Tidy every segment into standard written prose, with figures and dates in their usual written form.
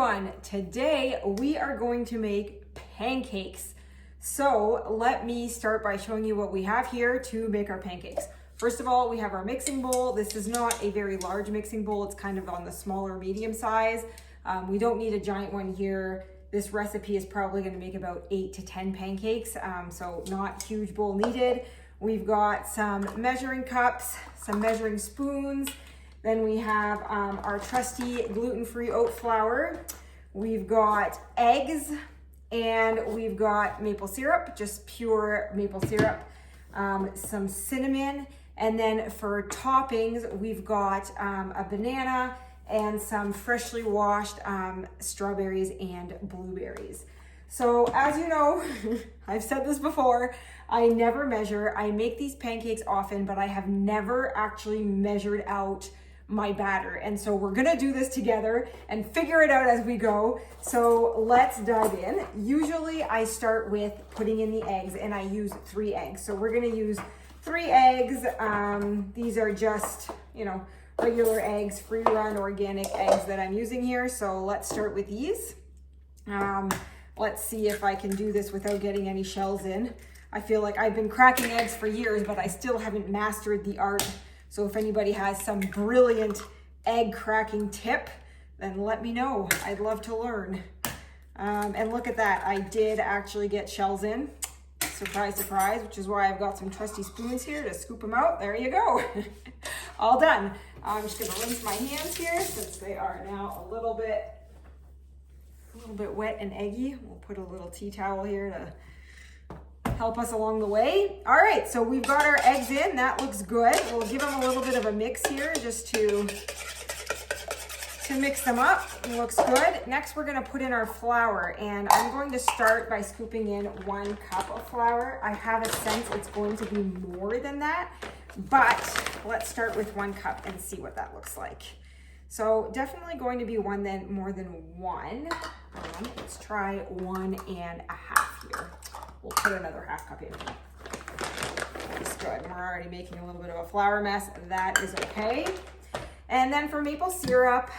everyone. Today we are going to make pancakes. So let me start by showing you what we have here to make our pancakes. First of all, we have our mixing bowl. This is not a very large mixing bowl. It's kind of on the smaller medium size. We don't need a giant one here. This recipe is probably going to make about 8 to 10 pancakes, so not huge bowl needed. We've got some measuring cups, some measuring spoons. Then we have our trusty gluten-free oat flour. We've got eggs, and we've got maple syrup, just pure maple syrup, some cinnamon, and then for toppings, we've got a banana and some freshly washed strawberries and blueberries. So as you know, I've said this before, I never measure. I make these pancakes often, but I have never actually measured out my batter. And so we're gonna do this together and figure it out as we go. So let's dive in. Usually I start with putting in the eggs, and I use 3 eggs. So we're gonna use 3 eggs. These are just, regular eggs, free run organic eggs that I'm using here. So let's start with these. Let's see if I can do this without getting any shells in. I feel like I've been cracking eggs for years, but I still haven't mastered the art. So if anybody has some brilliant egg cracking tip, then let me know. I'd love to learn. And look at that, I did actually get shells in. Surprise, surprise, which is why I've got some trusty spoons here to scoop them out. There you go. All done. I'm just gonna rinse my hands here since they are now a little bit wet and eggy. We'll put a little tea towel here to help us along the way. All right, so we've got our eggs in. That looks good. We'll give them a little bit of a mix here just to mix them up. It looks good. Next, we're gonna put in our flour, and I'm going to start by scooping in 1 cup of flour. I have a sense it's going to be more than that, but let's start with 1 cup and see what that looks like. So definitely going to be more than 1. Let's try 1.5 here. We'll put another 1/2 cup in. That's good. We're already making a little bit of a flour mess. That is okay. And then for maple syrup,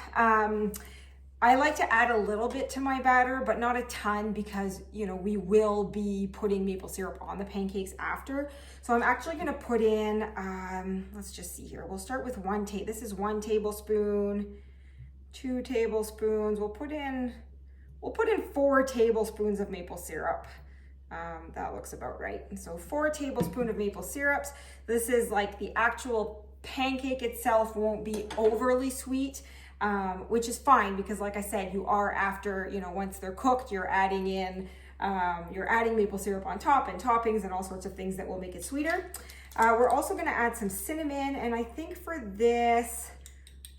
I like to add a little bit to my batter, but not a ton because, we will be putting maple syrup on the pancakes after. So I'm actually gonna put in, let's just see here. We'll start with this is 1 tablespoon, 2 tablespoons. We'll put in 4 tablespoons of maple syrup. That looks about right. So 4 tablespoons of maple syrups. This is like the actual pancake itself won't be overly sweet, which is fine because like I said, you are after, once they're cooked, you're adding maple syrup on top and toppings and all sorts of things that will make it sweeter. We're also gonna add some cinnamon, and I think for this,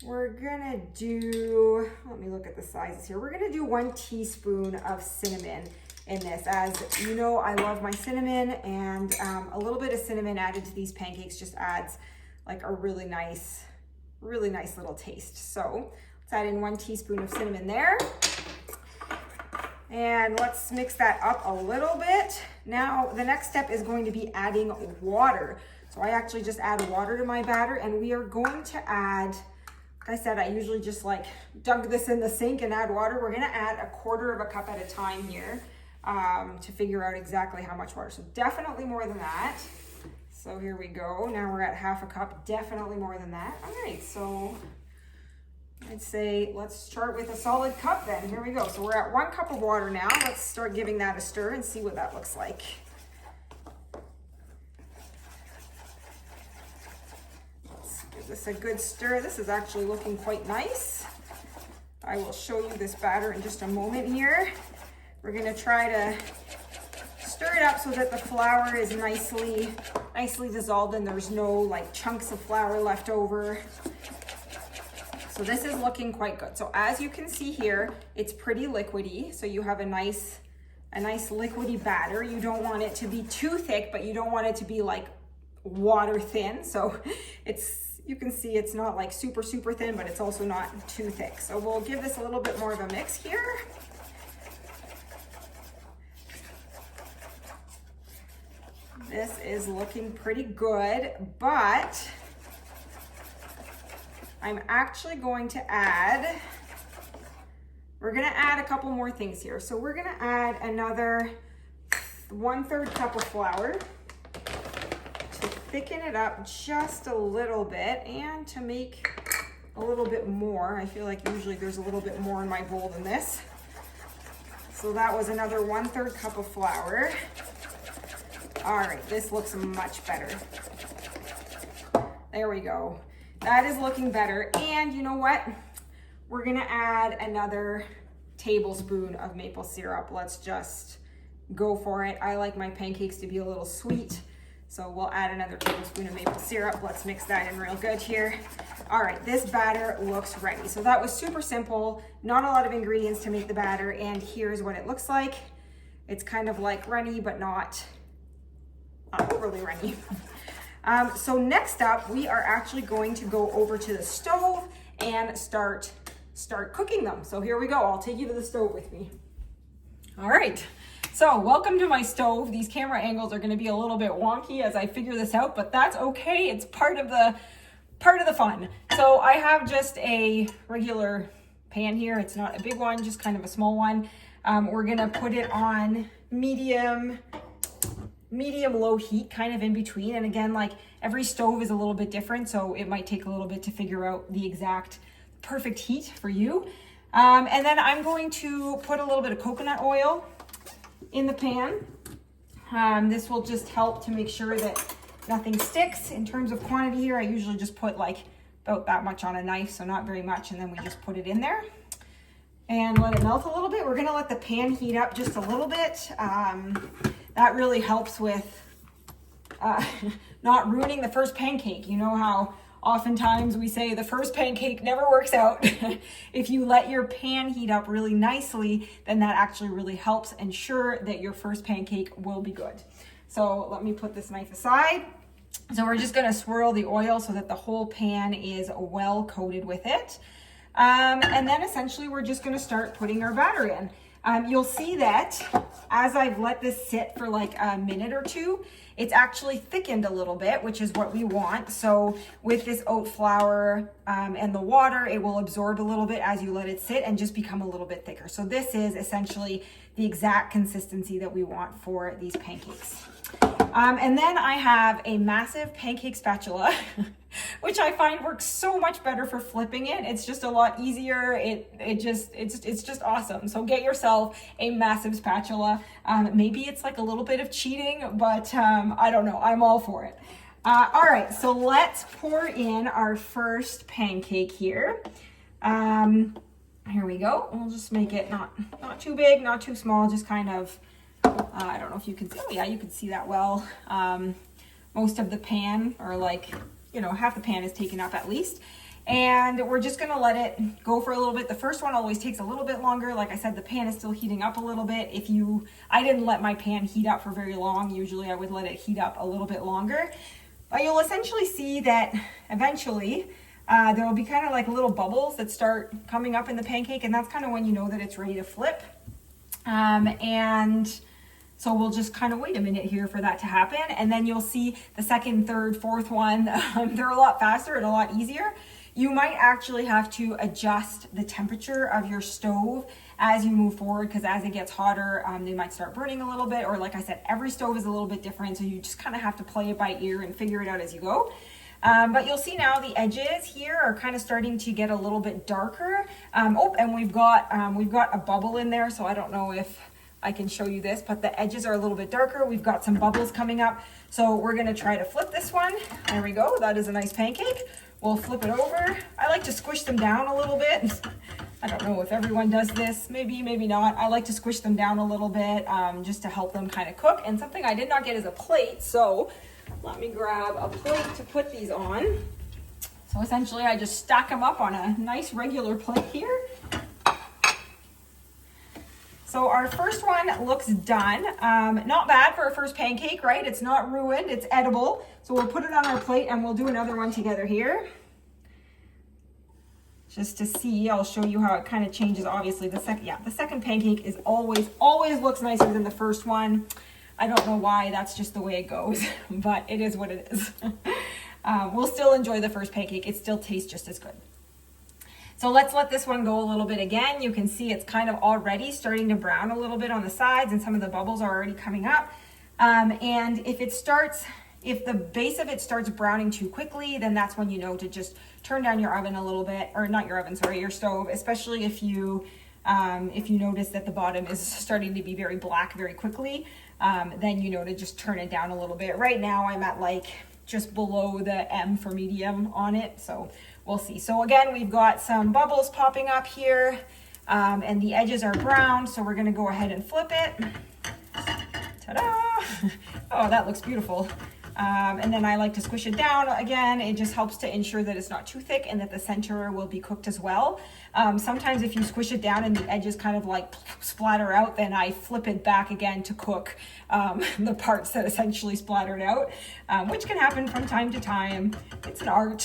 we're gonna do, let me look at the sizes here. We're gonna do 1 teaspoon of cinnamon in this. As you know, I love my cinnamon, and a little bit of cinnamon added to these pancakes just adds like a really nice little taste. So let's add in 1 teaspoon of cinnamon there. And let's mix that up a little bit. Now, the next step is going to be adding water. So I actually just add water to my batter, and we are going to add, like I said, I usually just dunk this in the sink and add water. We're gonna add 1/4 cup at a time here to figure out exactly how much water. So definitely more than that. So here we go. Now we're at 1/2 cup, definitely more than that. All right, so I'd say let's start with a solid cup then. Here we go. So we're at 1 cup of water now. Let's start giving that a stir and see what that looks like. Let's give this a good stir. This is actually looking quite nice. I will show you this batter in just a moment here. We're gonna try to stir it up so that the flour is nicely dissolved and there's no chunks of flour left over. So this is looking quite good. So as you can see here, it's pretty liquidy. So you have a nice liquidy batter. You don't want it to be too thick, but you don't want it to be water thin. So you can see it's not super thin, but it's also not too thick. So we'll give this a little bit more of a mix here. This is looking pretty good, but I'm actually going to add we're gonna add a couple more things here. So we're gonna add another 1/3 cup of flour to thicken it up just a little bit and to make a little bit more. I feel like usually there's a little bit more in my bowl than this. So that was another 1/3 cup of flour. All right, this looks much better. There we go. That is looking better. And you know what? We're gonna add another tablespoon of maple syrup. Let's just go for it. I like my pancakes to be a little sweet, so we'll add another tablespoon of maple syrup. Let's mix that in real good here. All right, this batter looks ready. So that was super simple, not a lot of ingredients to make the batter, and here's what it looks like. It's kind of like runny, but not overly runny. So next up, we are actually going to go over to the stove and start cooking them. So here we go. I'll take you to the stove with me. All right. So welcome to my stove. These camera angles are going to be a little bit wonky as I figure this out, but that's okay. It's part of the fun. So I have just a regular pan here. It's not a big one, just kind of a small one. We're going to put it on medium low heat, kind of in between. And again, like every stove is a little bit different, so it might take a little bit to figure out the exact perfect heat for you. And then I'm going to put a little bit of coconut oil in the pan. This will just help to make sure that nothing sticks. In terms of quantity here, I usually just put like about that much on a knife, so not very much, and then we just put it in there and let it melt a little bit. We're gonna let the pan heat up just a little bit. That really helps with not ruining the first pancake. You know how oftentimes we say the first pancake never works out. If you let your pan heat up really nicely, then that actually really helps ensure that your first pancake will be good. So let me put this knife aside. So we're just gonna swirl the oil so that the whole pan is well coated with it. And then essentially we're just gonna start putting our batter in. You'll see that as I've let this sit for like a minute or two, it's actually thickened a little bit, which is what we want. So with this oat flour and the water, it will absorb a little bit as you let it sit and just become a little bit thicker. So this is essentially the exact consistency that we want for these pancakes. And then I have a massive pancake spatula, which I find works so much better for flipping it. It's just a lot easier. It's just awesome. So get yourself a massive spatula. Maybe it's like a little bit of cheating, but I don't know. I'm all for it. All right, so let's pour in our first pancake here. Here we go. We'll just make it not too big, not too small, just kind of, I don't know if you can see, oh yeah, you can see that well. Most of the pan, or like, you know, half the pan is taken up at least. And we're just gonna let it go for a little bit. The first one always takes a little bit longer. Like I said, the pan is still heating up a little bit. I didn't let my pan heat up for very long. Usually I would let it heat up a little bit longer. But you'll essentially see that eventually there will be kind of like little bubbles that start coming up in the pancake, and that's kind of when you know that it's ready to flip. And so we'll just kind of wait a minute here for that to happen. And then you'll see the second, third, fourth one, they're a lot faster and a lot easier. You might actually have to adjust the temperature of your stove as you move forward, because as it gets hotter, they might start burning a little bit. Or like I said, every stove is a little bit different, so you just kind of have to play it by ear and figure it out as you go. But you'll see now the edges here are kind of starting to get a little bit darker. Oh, and we've got a bubble in there, so I don't know if I can show you this, but the edges are a little bit darker. We've got some bubbles coming up. So we're gonna try to flip this one. There we go, that is a nice pancake. We'll flip it over. I like to squish them down a little bit. I don't know if everyone does this, maybe not. I like to squish them down a little bit just to help them kind of cook. And something I did not get is a plate, so let me grab a plate to put these on. So essentially I just stack them up on a nice regular plate here. So our first one looks done. Not bad for a first pancake, right? It's not ruined, it's edible. So we'll put it on our plate and we'll do another one together here. Just to see, I'll show you how it kind of changes. Obviously the second pancake is always looks nicer than the first one. I don't know why, that's just the way it goes, but it is what it is. We'll still enjoy the first pancake. It still tastes just as good. So let's let this one go a little bit again. You can see it's kind of already starting to brown a little bit on the sides, and some of the bubbles are already coming up. And if the base of it starts browning too quickly, then that's when you know to just turn down your oven a little bit, or not your oven, sorry, your stove, especially if you notice that the bottom is starting to be very black very quickly, then you know to just turn it down a little bit. Right now I'm at like just below the M for medium on it, so we'll see. So again, we've got some bubbles popping up here, and the edges are brown, so we're gonna go ahead and flip it. Ta-da! Oh, that looks beautiful. And then I like to squish it down again. It just helps to ensure that it's not too thick and that the center will be cooked as well. Sometimes if you squish it down and the edges kind of like splatter out, then I flip it back again to cook the parts that essentially splattered out, which can happen from time to time. It's an art.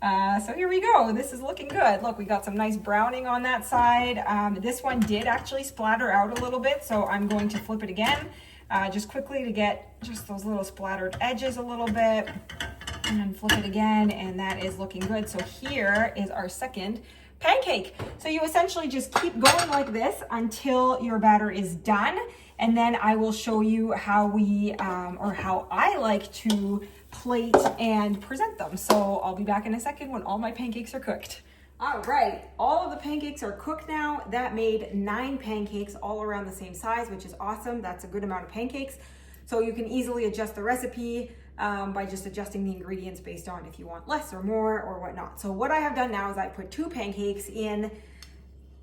So here we go. This is looking good. Look, we got some nice browning on that side. This one did actually splatter out a little bit, so I'm going to flip it again. Just quickly to get just those little splattered edges a little bit, and then flip it again, and that is looking good. So here is our second pancake. So you essentially just keep going like this until your batter is done, and then I will show you how how I like to plate and present them. So I'll be back in a second when all my pancakes are cooked. All right, all of the pancakes are cooked now. That made 9 pancakes all around the same size, which is awesome. That's a good amount of pancakes. So you can easily adjust the recipe by just adjusting the ingredients based on if you want less or more or whatnot. So what I have done now is I put 2 pancakes in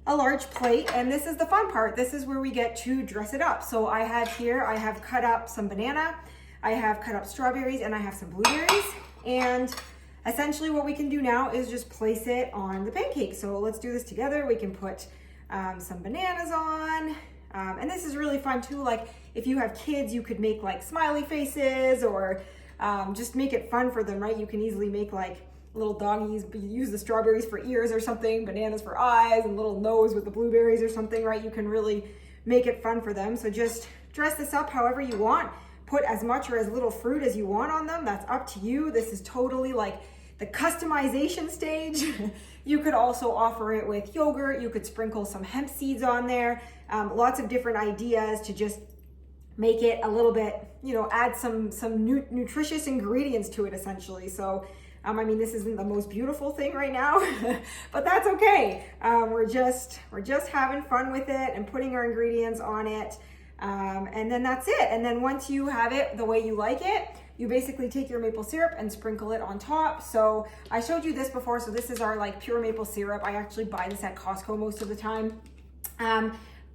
a large plate, and this is the fun part. This is where we get to dress it up. So I have cut up some banana, I have cut up strawberries, and I have some blueberries. And essentially what we can do now is just place it on the pancake. So let's do this together. We can put some bananas on. And this is really fun too. Like if you have kids, you could make like smiley faces, or just make it fun for them, right? You can easily make like little doggies, use the strawberries for ears or something, bananas for eyes, and little nose with the blueberries or something, right? You can really make it fun for them. So just dress this up however you want. Put as much or as little fruit as you want on them. That's up to you. This is totally like the customization stage. You could also offer it with yogurt. You could sprinkle some hemp seeds on there. Lots of different ideas to just make it a little bit, add some nutritious ingredients to it essentially. So, I mean, this isn't the most beautiful thing right now, but that's okay. We're just having fun with it and putting our ingredients on it. And then that's it. And then once you have it the way you like it, you basically take your maple syrup and sprinkle it on top. So I showed you this before. So this is our like pure maple syrup. I actually buy this at Costco most of the time.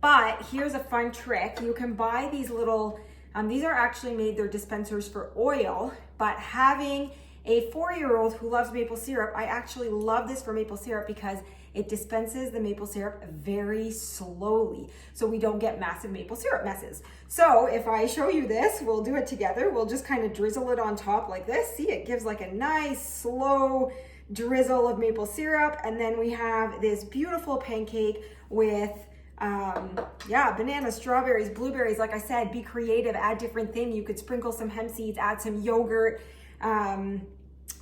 But here's a fun trick. You can buy these little, these are actually made, they're dispensers for oil, but having a 4-year-old who loves maple syrup, I actually love this for maple syrup because it dispenses the maple syrup very slowly, so we don't get massive maple syrup messes. So if I show you this, we'll do it together. We'll just kind of drizzle it on top like this. See, it gives like a nice slow drizzle of maple syrup, and then we have this beautiful pancake with bananas, strawberries, blueberries. Like I said, be creative, add different things. You could sprinkle some hemp seeds, add some yogurt.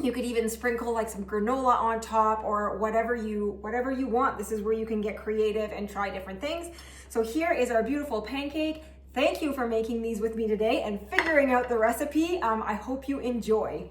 You could even sprinkle like some granola on top, or whatever you want. This is where you can get creative and try different things. So here is our beautiful pancake. Thank you for making these with me today and figuring out the recipe. I hope you enjoy.